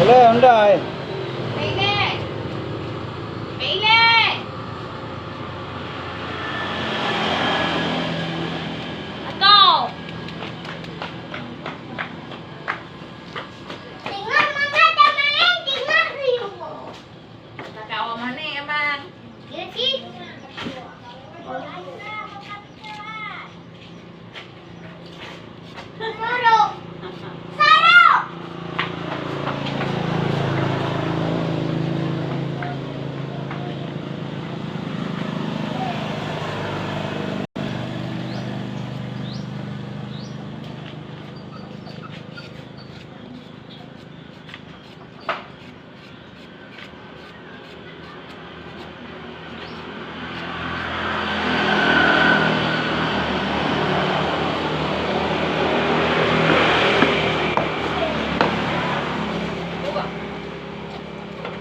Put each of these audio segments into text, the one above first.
Boleh, undai. Pile. Pile. Atau. Tinggal mama teman tinggal riu. Kakak awak mana emang? Ya sih. Sorok. Sorok.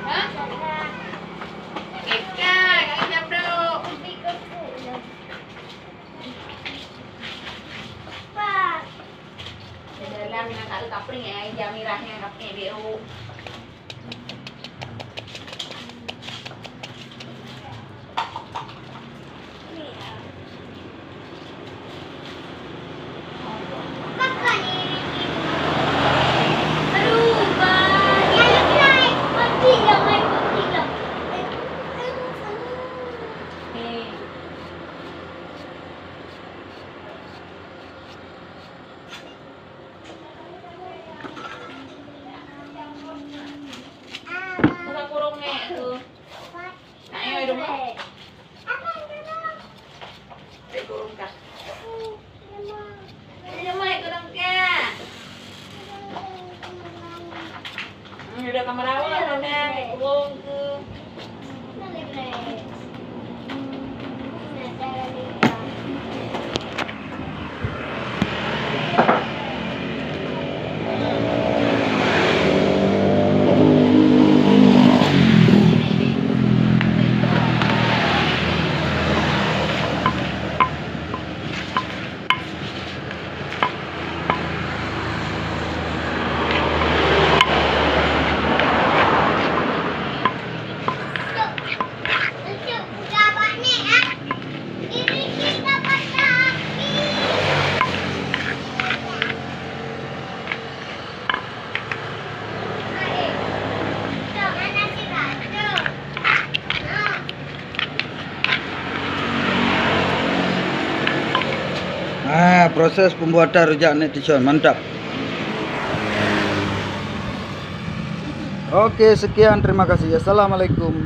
Hah? Eka, kejap dulu. Dalam dengan tak kapling ya, jam mirahnya kapling biru. Buka kurungnya tuh. Nah, ayo dong. Kurung kah? Ayo mai kurung kah? Udah kamar awal udah kurung tuh. Proses pembuatan rujak netizen mantap. Oke, sekian, terima kasih. Assalamualaikum.